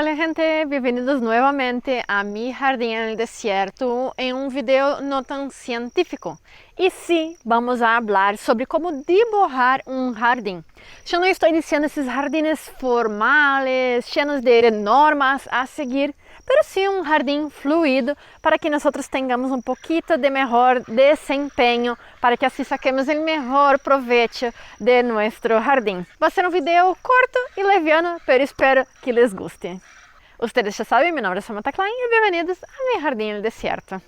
Hola gente, bienvenidos nuevamente a mi jardín en el desierto en un video no tan científico. Y sí, vamos a hablar sobre cómo dibujar un jardín. Yo no estoy diciendo esos jardines formales, llenos de normas a seguir, pero sí un jardín fluido para que nosotros tengamos un poquito de mejor desempeño, para que así saquemos el mejor provecho de nuestro jardín. Va a ser un video corto y liviano, pero espero que les guste. Ustedes ya saben, mi nombre es Samantha Klein y bienvenidos a mi jardín en el desierto.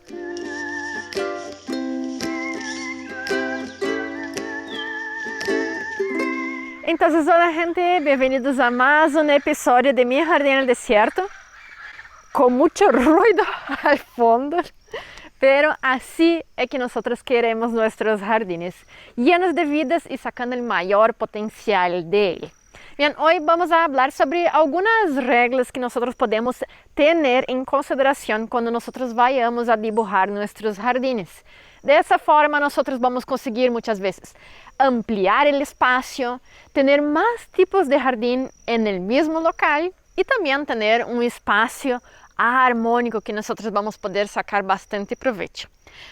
Entonces, hola gente, bienvenidos a más un episodio de mi jardín en el desierto. Con mucho ruido al fondo, pero así es que nosotros queremos nuestros jardines, llenos de vidas y sacando el mayor potencial de él. Bien, hoy vamos a hablar sobre algunas reglas que nosotros podemos tener en consideración cuando nosotros vayamos a dibujar nuestros jardines. De esa forma nosotros vamos a conseguir muchas veces ampliar el espacio, tener más tipos de jardín en el mismo local y también tener un espacio armônico que nosotros vamos poder sacar bastante provecho.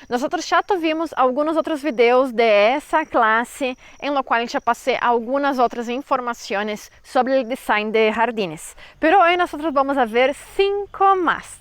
Nosotros já tuvimos algunos otros videos de essa clase, en lo cual já passei algunas otras informaciones sobre el design de jardines. Pero hoy nosotros vamos a ver 5 más.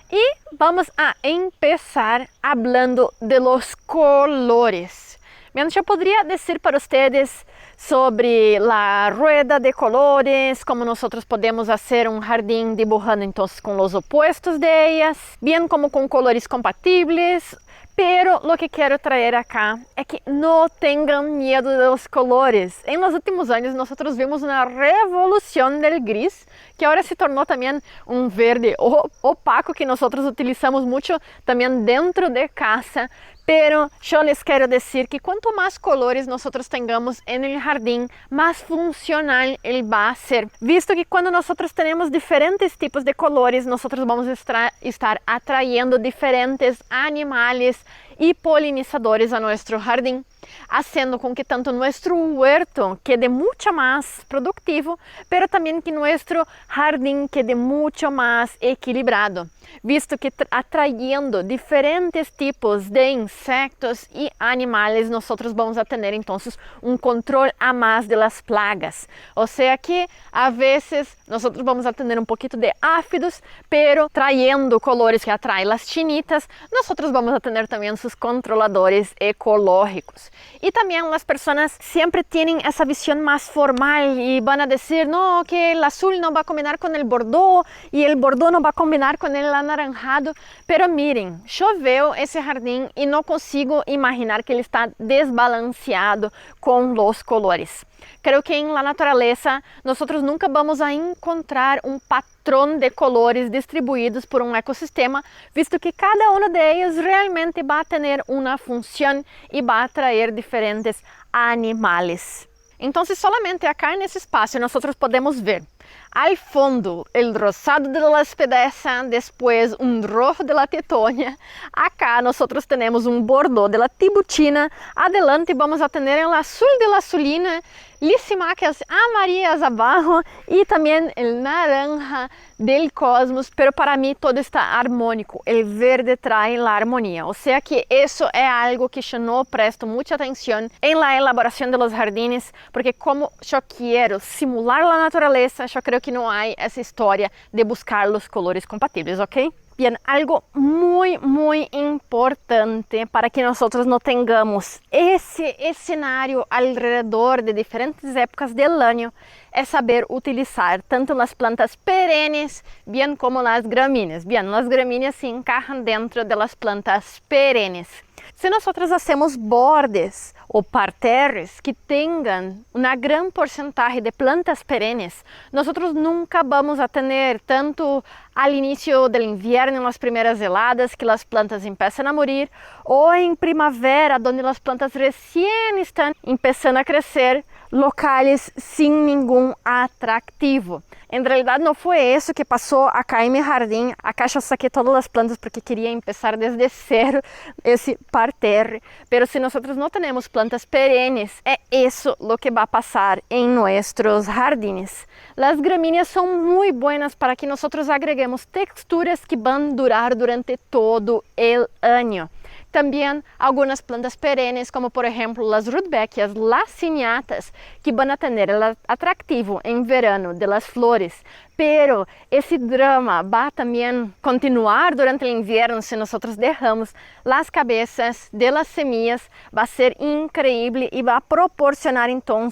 Y vamos a empezar hablando de los colores. Bien, yo podría decir para ustedes sobre la rueda de colores, como nosotros podemos hacer un jardín dibujando entonces con los opuestos de ellas, bien como con colores compatibles, pero lo que quiero traer acá es que no tengan miedo de los colores. En los últimos años nosotros vimos una revolución del gris, que ahora se tornó también un verde opaco que nosotros utilizamos mucho también dentro de casa. Pero yo les quiero decir que cuanto más colores nosotros tengamos en el jardín, más funcional él va a ser. Visto que cuando nosotros tenemos diferentes tipos de colores, nosotros vamos a estar atrayendo diferentes animales y polinizadores a nuestro jardín, haciendo con que tanto nuestro huerto quede mucho más productivo, pero también que nuestro jardín quede mucho más equilibrado, visto que atrayendo diferentes tipos de insectos y animales, nosotros vamos a tener entonces un control a más de las plagas. O sea que a veces nosotros vamos a tener un poquito de áfidos, pero trayendo colores que atraen las chinitas, nosotros vamos a tener también sus controladores ecológicos. Y también las personas siempre tienen esa visión más formal y van a decir, no, que el azul no va a combinar con el bordeaux y el bordeaux no va a combinar con el anaranjado. Pero miren, yo veo ese jardín y no consigo imaginar que ele está desbalanceado con los colores. Creo que en la naturaleza nosotros nunca vamos a encontrar un patrón de colores distribuidos por un ecosistema, visto que cada uno de ellos realmente va a tener una función y va a atraer diferentes animales. Entonces solamente acá en ese espacio nosotros podemos ver al fondo el rosado de la espedeza, después un rojo de la tetonia. Acá nosotros tenemos un bordeaux de la tibutina. Adelante vamos a tener el azul de la azulina, lisímacas amarillas abajo y también el naranja del cosmos, pero para mí todo está armónico. El verde trae la armonía, o sea que eso es algo que yo no presto mucha atención en la elaboración de los jardines, porque como yo quiero simular la naturaleza, yo creo que no hay esa historia de buscar los colores compatibles, ¿ok? Bien, algo muy importante para que nosotros no tengamos ese escenario alrededor de diferentes épocas del año es saber utilizar tanto las plantas perennes bien como las gramíneas. Bien, las gramíneas se encajan dentro de las plantas perennes. Se nosotros hacemos bordes o parterres que tengan una gran porcentaje de plantas perennes, nosotros nunca vamos a tener tanto al inicio del invierno, en las primeras heladas, que las plantas empiezan a morir, o en primavera, donde las plantas recién están empezando a crecer, locales sin ningún atractivo. En realidad no fue eso que pasó acá en mi jardín. Acá yo saqué todas las plantas porque quería empezar desde cero ese parterre. Pero si nosotros no tenemos plantas perennes, es eso lo que va a pasar en nuestros jardines. Las gramíneas são muito buenas para que nós agreguemos texturas que vão durar durante todo o ano. Também algumas plantas perenes, como por exemplo as rudbeckias laciniatas, que vão a tener el atractivo em verano de las flores. Pero esse drama vai também continuar durante o inverno se nós deixamos as cabeças de las semillas. Vai ser incrível e vai proporcionar então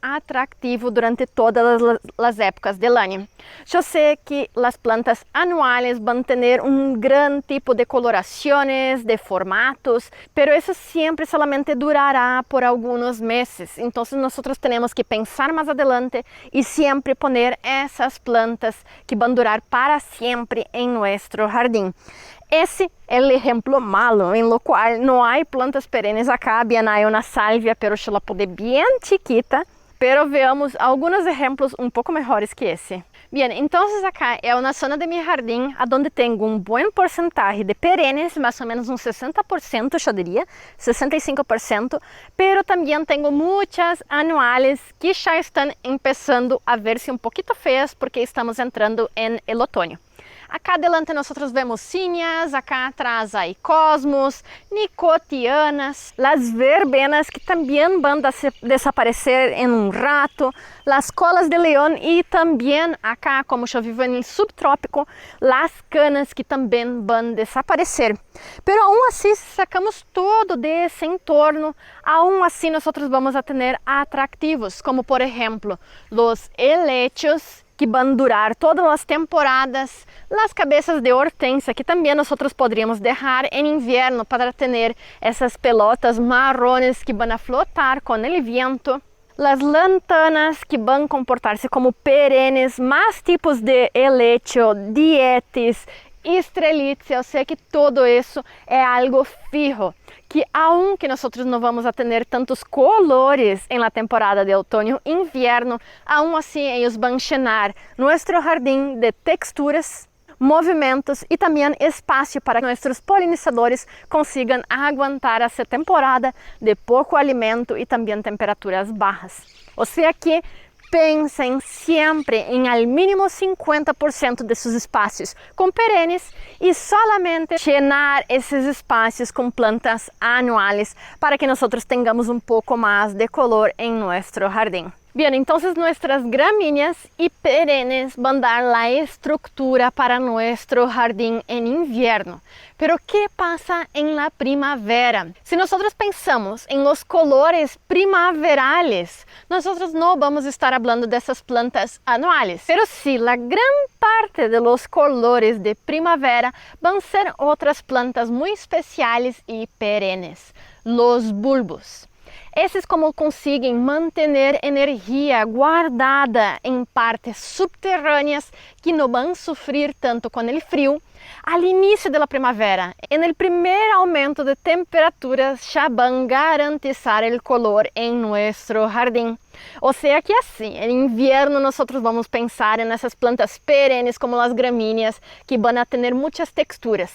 atractivo durante todas as épocas do ano. Eu sei que as plantas anuais vão ter grande tipo de colorações, de formatos, pero isso sempre solamente durará por alguns meses. Então nós temos que pensar mais adelante e sempre poner essas plantas que vão durar para sempre em nosso jardim. Esse é o exemplo malo, em lo qual não há plantas perenes acá. Bien hay una salvia, pero se la pode bem chiquita. Pero veamos alguns exemplos pouco melhores que esse. Bien, então acá é uma zona de meu jardim onde tenho bom porcentaje de perenes, mais ou menos 60%, eu diria, 65%, pero também tenho muitas anuais que já estão começando a ver-se pouquinho feias porque estamos entrando em el outono. Acá adelante nós vemos zinnias, acá atrás há cosmos, nicotianas, as verbenas que também vão desaparecer em rato, as colas de leão e também acá, como eu vivo no subtrópico, as canas que também vão desaparecer. Pero aún assim, se sacamos todo desse entorno, aún assim nós vamos a ter atractivos, como por exemplo, os helechos, que vão durar todas as temporadas, as cabeças de hortênsia, que também nós poderíamos deixar em inverno para ter essas pelotas marrones que vão a flotar com o vento, as lantanas que vão comportar-se como perenes, mais tipos de helecho, dietes, estrelites. Eu sei que todo isso é algo fijo, que aunque nós não vamos a ter tantos colores em la temporada de outono e inverno, aún assim eles vão llenar nosso jardim de texturas, movimentos e também espaço para que nossos polinizadores consigam aguentar essa temporada de pouco alimento e também temperaturas baixas. Ou seja que pensem sempre em ao mínimo 50% de seus espaços com perenes e solamente llenar esses espaços com plantas anuais para que nós tenhamos pouco mais de color em nosso jardim. Bien, entonces nuestras gramíneas y perennes van a dar la estructura para nuestro jardín en invierno. Pero ¿qué pasa en la primavera? Si nosotros pensamos en los colores primaverales, nosotros no vamos a estar hablando de esas plantas anuales. Pero sí, la gran parte de los colores de primavera van a ser otras plantas muy especiales y perennes, los bulbos. Esses como conseguem manter energia guardada em partes subterrâneas que não vão sofrer tanto com o frio. Al início da primavera, no primeiro aumento de temperaturas, já vão garantizar o color em nosso jardim. Ou seja que assim, em inverno nós vamos pensar nessas plantas perenes como as gramíneas que vão ter muitas texturas.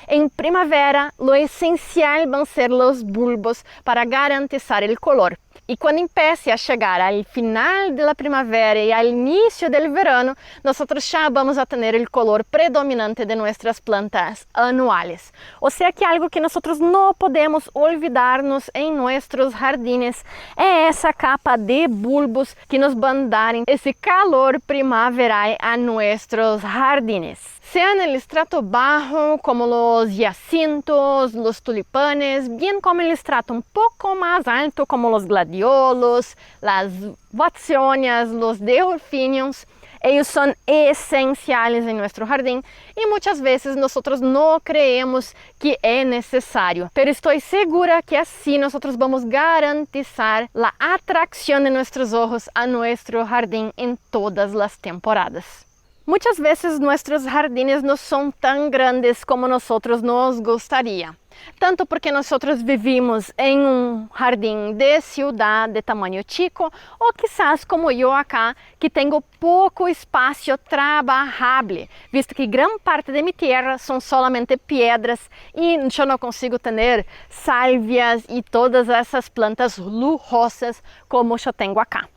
Em primavera, o essencial vão ser os bulbos para garantizar o color. E quando empiece a chegar ao final da primavera e ao início do verano, nós já vamos a ter o color predominante de nossas plantas anuais. Ou seja que algo que nós não podemos olvidar-nos em nossos jardines é essa capa de bulbos que nos vão dar esse calor primaveral a nossos jardines. Sea en el estrato bajo, como los jacintos, los tulipanes, bien como el estrato un poco más alto, como los gladiolos, las watsonias, los delfiniums, ellos son esenciales en nuestro jardín y muchas veces nosotros no creemos que es necesario. Pero estoy segura que así nosotros vamos a garantizar la atracción de nuestros ojos a nuestro jardín en todas las temporadas. Muitas vezes nossos jardines não são tão grandes como nós nos gostaria. Tanto porque nós vivimos em jardim de ciudad de tamanho chico, ou quizás como eu acá, que tenho pouco espaço trabalhable, visto que grande parte de minha terra são solamente pedras e eu não consigo ter salvias e todas essas plantas lujosas como eu tenho acá.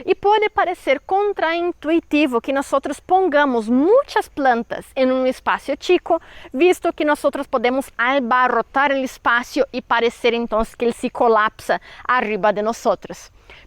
E pode parecer contraintuitivo que nós pongamos muitas plantas em um espaço chico, visto que nós podemos abarrotar o espaço e parecer então que ele se colapsa arriba de nós.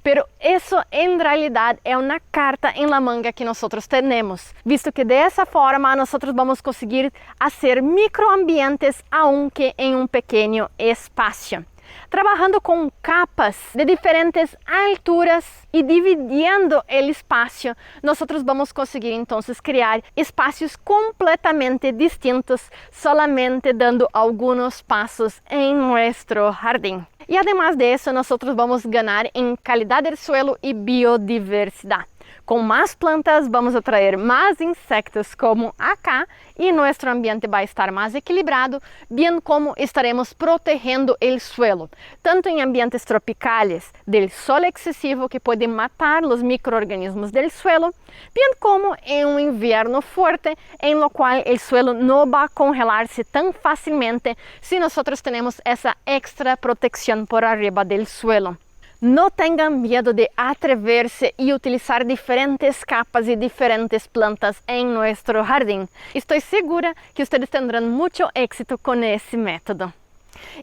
Pero isso em realidade é uma carta em la manga que nós temos, visto que dessa forma nós vamos conseguir fazer microambientes aunque em um pequeno espaço. Trabalhando com capas de diferentes alturas e dividindo o espaço, nós vamos conseguir então criar espaços completamente distintos, solamente dando alguns passos em nosso jardim. E además de isso, nós vamos ganhar em qualidade do suelo e biodiversidade. Com mais plantas, vamos atrair mais insectos como acá e nosso ambiente vai estar mais equilibrado, bem como estaremos protegendo o suelo, tanto em ambientes tropicais do sol excessivo que pode matar os micro-organismos do suelo, bem como em um inverno forte, em lo qual o suelo não vai congelar-se tão facilmente se nós temos essa extra proteção por arriba do suelo. Não tenham medo de atrever-se e utilizar diferentes capas e diferentes plantas em nosso jardim. Estou segura que vocês terão muito êxito com esse método.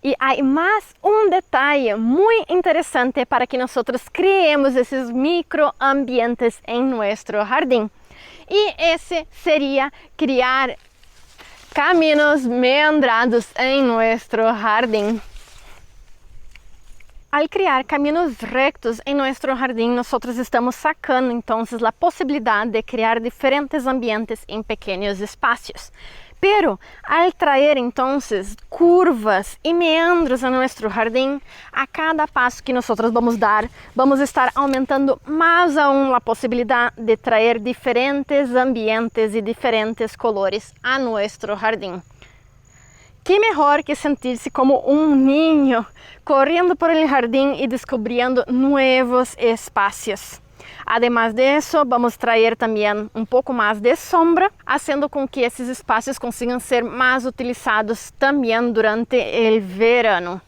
E há mais um detalhe muito interessante para que nós criemos esses microambientes em nosso jardim. E esse seria criar caminhos meandrados em nosso jardim. Al criar caminhos rectos em nosso jardim, nós estamos sacando então a possibilidade de criar diferentes ambientes em pequenos espaços. Pero, al traer então curvas e meandros a nosso jardim, a cada passo que nós vamos dar, vamos estar aumentando mais aún a possibilidade de trazer diferentes ambientes e diferentes colores a nosso jardim. Que melhor que sentir-se como um ninho, correndo por el jardim e descobrindo novos espaços. Además de isso, vamos trazer também um pouco mais de sombra, fazendo com que esses espaços consigam ser mais utilizados também durante o verano.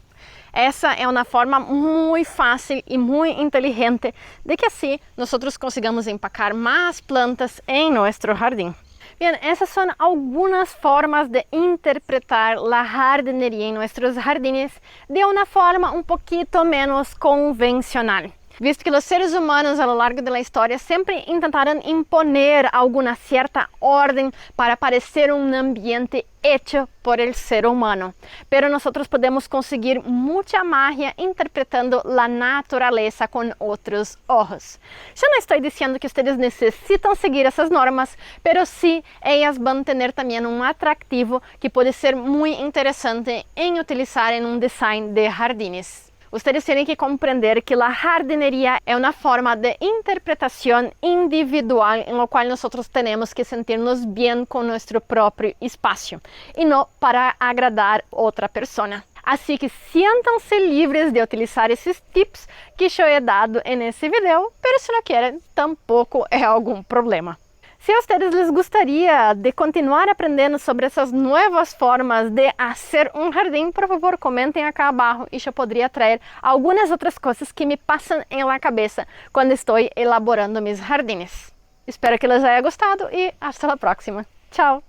Essa é uma forma muito fácil e muito inteligente de que assim nós consigamos empacar mais plantas em nosso jardim. Bem, essas são algumas formas de interpretar a jardineria em nossos jardins de uma forma um pouquinho menos convencional. Visto que os seres humanos, ao longo da história, sempre tentaram imponer alguma certa ordem para parecer um ambiente hecho por el ser humano. Pero nós podemos conseguir muita magia interpretando a natureza com outros olhos. Eu não estou dizendo que vocês necessitam seguir essas normas, pero sim, elas vão ter também um atrativo que pode ser muito interessante em utilizar em um design de jardines. Vocês têm que compreender que a jardineria é uma forma de interpretação individual em la qual nós temos que sentir-nos bem com nosso próprio espaço e não para agradar outra pessoa. Assim que sintam-se livres de utilizar esses tips que eu he dado nesse vídeo, mas se não querem, tampouco é algum problema. Se a vocês les gostaria de continuar aprendendo sobre essas novas formas de fazer um jardim, por favor, comentem aqui abaixo e eu poderia trazer algumas outras coisas que me passam em la cabeça quando estou elaborando meus jardins. Espero que les haya gostado e hasta la próxima. Tchau!